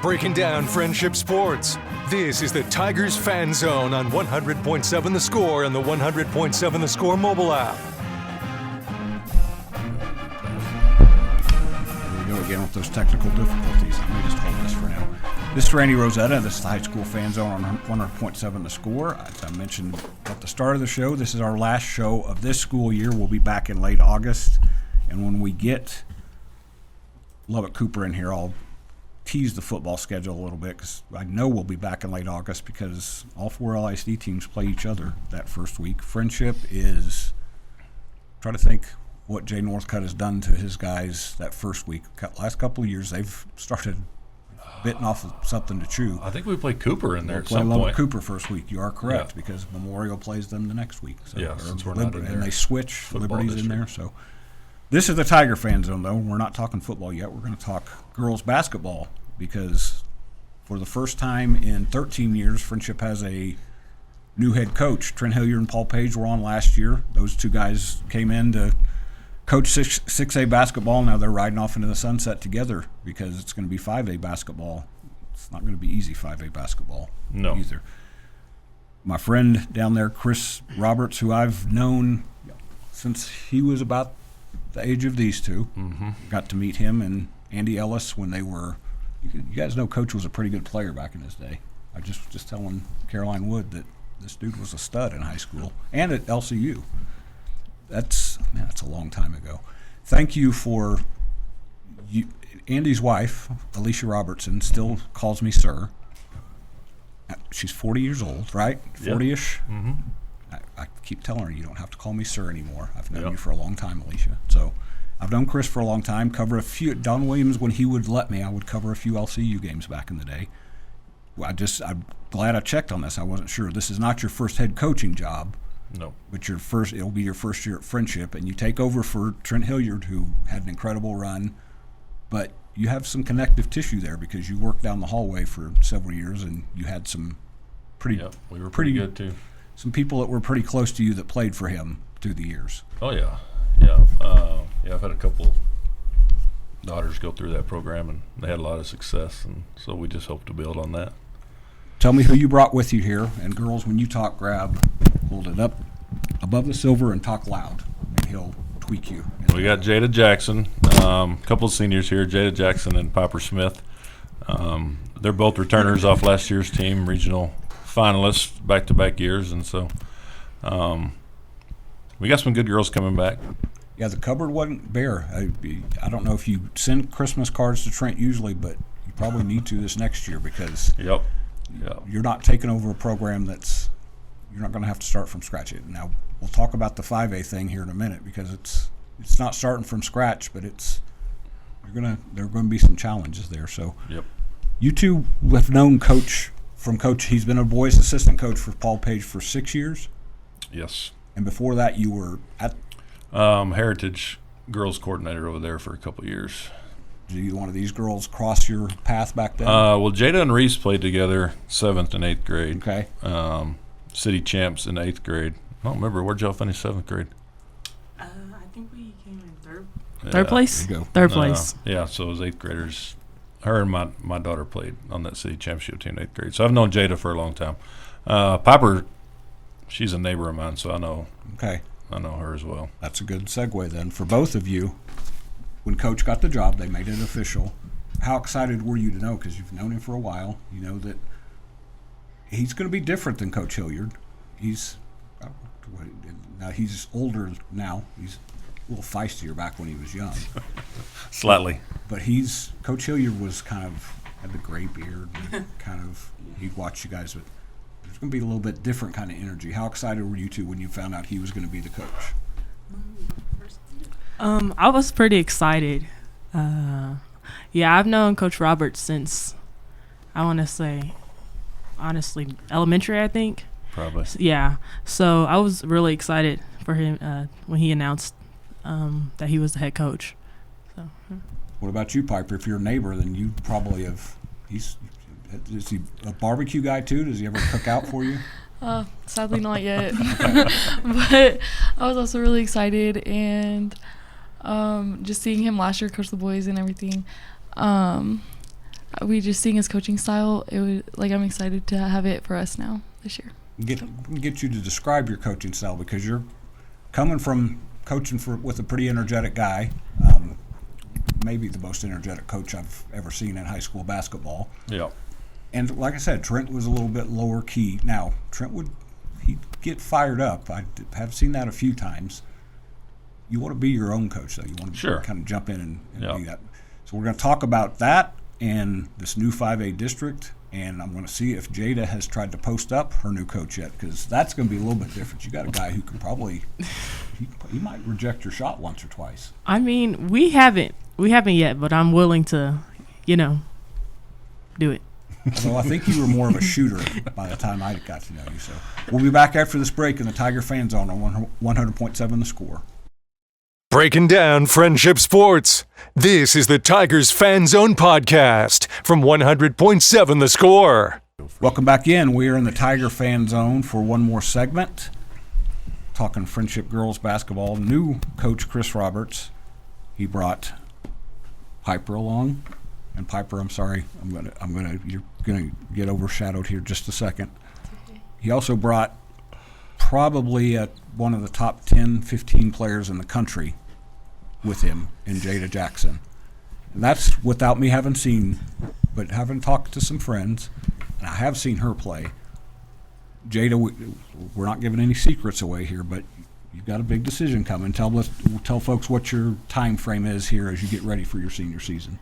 breaking down Frenship sports. This is the Tigers Fan Zone on 100.7 The Score and the 100.7 The Score mobile app. Here we go again with those technical difficulties. Let me just hold this for now. This is Randy Rosetta. This is the High School Fan Zone on 100.7 The Score. As I mentioned at the start of the show, this is our last show of this school year. We'll be back in late August. And when we get Lubbock Cooper in here, I'll tease the football schedule a little bit because I know we'll be back in late August because all four LISD teams play each other that first week. Frenship is, try to think what Jay Northcutt has done to his guys that first week. Last couple of years, they've started bitten off of something to chew. I think we play Cooper in there at play some Lubbock point. Cooper first week. You are correct because Memorial plays them the next week. So, Yeah, since we're not in there. And they switch. Football Liberty's in district. there. So this is the Tiger Fan Zone, though. We're not talking football yet. We're going to talk girls basketball because for the first time in 13 years, Frenship has a new head coach. Trent Hilliard and Paul Page were on last year. Those two guys came in to coach 6A basketball. Now they're riding off into the sunset together because it's going to be 5A basketball. It's not going to be easy 5A basketball either. My friend down there, Chris Roberts, who I've known since he was about the age of these two, got to meet him and Andy Ellis when they were – you guys know Coach was a pretty good player back in his day. I just telling Caroline Wood that this dude was a stud in high school and at LCU. That's a long time ago. Thank you for you. Andy's wife, Alicia Robertson, still calls me sir. She's 40 years old, right? 40-ish. Mm-hmm. I keep telling her you don't have to call me sir anymore. I've known you for a long time, Alicia. So I've known Chris for a long time. Cover a few. Don Williams, when he would let me, I would cover a few LCU games back in the day. I'm glad I checked on this. I wasn't sure. This is not your first head coaching job. No. But it'll be your first year at Frenship, and you take over for Trent Hilliard, who had an incredible run. But you have some connective tissue there because you worked down the hallway for several years, and you had some we were pretty good too. Some people that were pretty close to you that played for him through the years. Oh yeah. I've had a couple daughters go through that program, and they had a lot of success, and so we just hope to build on that. Tell me who you brought with you here, and girls, when you talk, hold it up above the silver and talk loud, and he'll tweak you. We got Jada Jackson, a couple of seniors here, Jada Jackson and Piper Smith. They're both returners off last year's team, regional finalists back-to-back years, and so we got some good girls coming back. Yeah, the cupboard wasn't bare. I don't know if you send Christmas cards to Trent usually, but you probably need to this next year because you're not taking over a program you're not going to have to start from scratch. Now, we'll talk about the 5A thing here in a minute because it's not starting from scratch, but there are going to be some challenges there. So you two have known Coach. He's been a boys assistant coach for Paul Page for 6 years. Yes. And before that, you were at Heritage girls coordinator over there for a couple of years. Did one of these girls cross your path back then? Well, Jada and Reese played together 7th and 8th grade. Okay. City champs in 8th grade. I don't remember. Where'd y'all finish 7th grade? I think we came in third. Third place? There you go. Third place. So it was 8th graders. Her and my daughter played on that city championship team in 8th grade. So I've known Jada for a long time. Piper, she's a neighbor of mine, so I know her as well. That's a good segue then. For both of you, when Coach got the job, they made it official. How excited were you to know, because you've known him for a while, you know that he's going to be different than Coach Hilliard. He's older now. He's a little feistier back when he was young. Slightly. But Coach Hilliard was had the gray beard, he'd watch you guys, but there's going to be a little bit different kind of energy. How excited were you two when you found out he was going to be the coach? I was pretty excited. I've known Coach Roberts since, I want to say, honestly, elementary, I think. Probably. Yeah. So I was really excited for him when he announced that he was the head coach. So. What about you, Piper? If you're a neighbor, then you probably have. Is he a barbecue guy too? Does he ever cook out for you? Sadly not yet. But I was also really excited, and just seeing him last year coach the boys and everything. we just seeing his coaching style. It was like I'm excited to have it for us now this year. Get you to describe your coaching style, because you're coming from coaching with a pretty energetic guy, maybe the most energetic coach I've ever seen in high school basketball. Yeah. And like I said, Trent was a little bit lower key. Now, he'd get fired up. I have seen that a few times. You want to be your own coach, though. You want to kind of jump in and do that. So we're going to talk about that and this new 5A district, and I'm going to see if Jada has tried to post up her new coach yet, because that's going to be a little bit different. You got a guy who can probably he might reject your shot once or twice. I mean, we haven't yet, but I'm willing to, do it. Although I think you were more of a shooter by the time I got to know you. So we'll be back after this break in the Tiger Fan Zone on 100.7 The Score. Breaking down Friendship Sports. This is the Tigers Fan Zone podcast from 100.7 The Score. Welcome back in. We are in the Tiger Fan Zone for one more segment, talking Friendship girls basketball. New coach Chris Roberts, he brought Piper along, and Piper, I'm sorry, you're gonna get overshadowed here just a second. He also brought probably one of the top 10, 15 players in the country with him in Jada Jackson. And that's without me having having talked to some friends, and I have seen her play. Jada, we're not giving any secrets away here, but you've got a big decision coming. Tell folks what your time frame is here as you get ready for your senior season.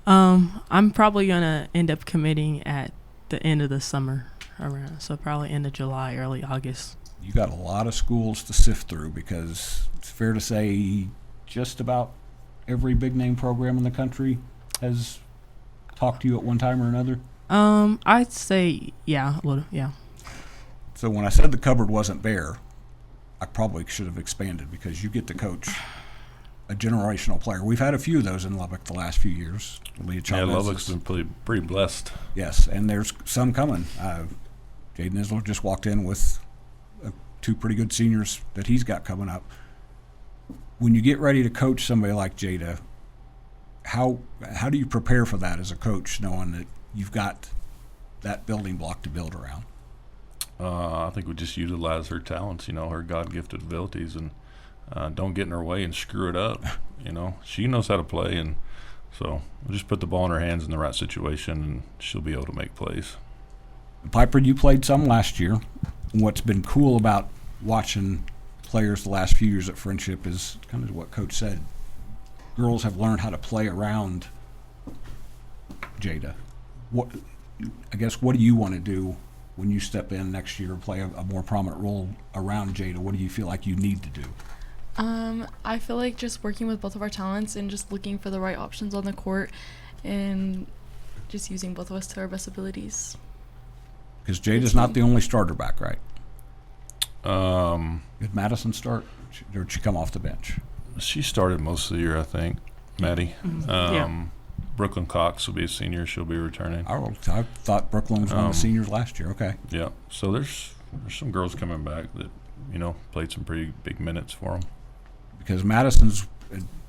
I'm probably going to end up committing at the end of the summer around, so probably end of July, early August. You got a lot of schools to sift through, because it's fair to say just about every big name program in the country has talked to you at one time or another. I'd say yeah, a little, yeah. So when I said the cupboard wasn't bare, I probably should have expanded, because you get to coach a generational player. We've had a few of those in Lubbock the last few years. Lubbock's been pretty blessed. Yes, and there's some coming. Jaden Isler just walked in with two pretty good seniors that he's got coming up. When you get ready to coach somebody like Jada, how do you prepare for that as a coach, knowing that you've got that building block to build around? I think we just utilize her talents, her God-gifted abilities, and don't get in her way and screw it up. She knows how to play, and so we'll just put the ball in her hands in the right situation, and she'll be able to make plays. Piper, you played some last year. What's been cool about watching players the last few years at Friendship is kind of what Coach said. Girls have learned how to play around Jada. What do you want to do when you step in next year and play a more prominent role around Jada? What do you feel like you need to do? I feel like just working with both of our talents and just looking for the right options on the court and just using both of us to our best abilities. Because Jada's not the only starter back, right? Did Madison start, or did she come off the bench? She started most of the year, I think, Maddie. Yeah. Brooklyn Cox will be a senior. She'll be returning. I thought Brooklyn was one of the seniors last year. Okay. Yeah. So there's some girls coming back that, played some pretty big minutes for them. Because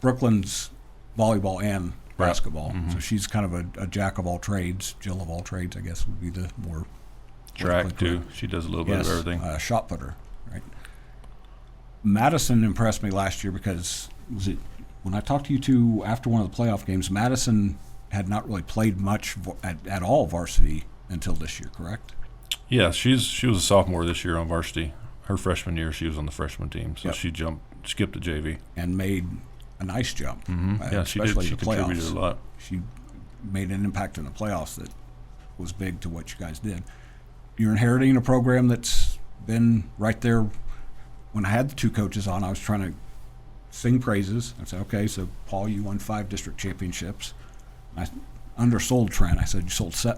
Brooklyn's volleyball and basketball. Mm-hmm. So she's kind of a jack of all trades, Jill of all trades, I guess would be the more. Track, too. She does a little bit of everything. Shot putter, right? Madison impressed me last year because when I talked to you two after one of the playoff games, Madison had not really played much at all varsity until this year, correct? Yeah, she was a sophomore this year on varsity. Her freshman year, she was on the freshman team, so she skipped the JV. And made a nice jump. Mm-hmm. Yeah, she did. She contributed a lot. She made an impact in the playoffs that was big to what you guys did. You're inheriting a program that's been right there. When I had the two coaches on, I was trying to sing praises. I said, okay, so Paul, you won 5 district championships. I undersold Trent. I said,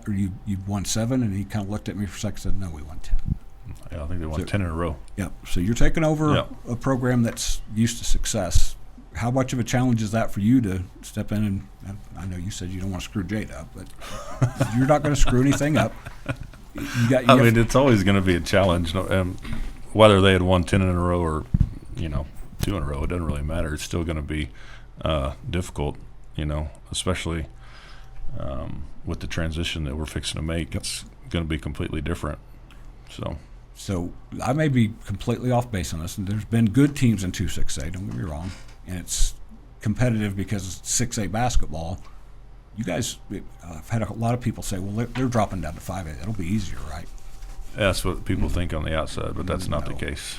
you won 7, and he kind of looked at me for a second and said, no, we won 10. Yeah, I think they won 10 in a row. Yep. So you're taking over a program that's used to success. How much of a challenge is that for you to step in? And I know you said you don't want to screw Jade up, but you're not going to screw anything up. It's always going to be a challenge. Whether they had won 10 in a row or, 2 in a row, it doesn't really matter. It's still going to be difficult, especially with the transition that we're fixing to make, it's going to be completely different. So I may be completely off base on this, and there's been good teams in 2-6A, don't get me wrong, and it's competitive because it's 6A basketball. You guys, I've had a lot of people say, well, they're dropping down to 5A. It'll be easier, right? that's what people think on the outside, but that's not the case.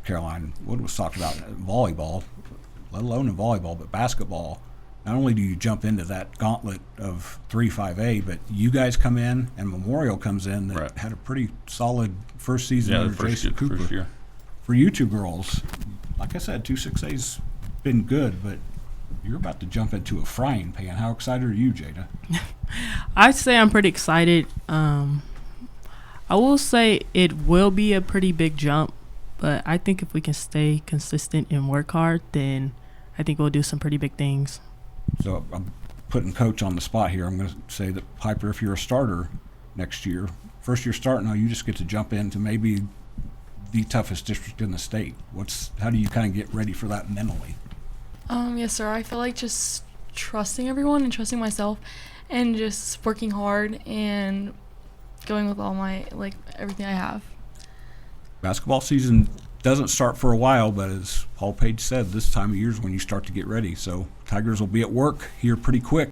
Caroline Wood was talked about volleyball, let alone in volleyball, but basketball. Not only do you jump into that gauntlet of 3-5A, but you guys come in and Memorial comes in that had a pretty solid first season under Jason Cooper. First year. For you two girls, like I said, 2-6A's been good, but you're about to jump into a frying pan. How excited are you, Jada? I'd say I'm pretty excited. I will say it will be a pretty big jump, but I think if we can stay consistent and work hard, then I think we'll do some pretty big things. So I'm putting Coach on the spot here. I'm going to say that, Piper, if you're a starter next year, first year start now, you just get to jump into maybe the toughest district in the state. How do you kind of get ready for that mentally? Yes, sir. I feel like just trusting everyone and trusting myself and just working hard and going with all my, everything I have. Basketball season doesn't start for a while, but as Paul Page said, this time of year is when you start to get ready. So Tigers will be at work here pretty quick.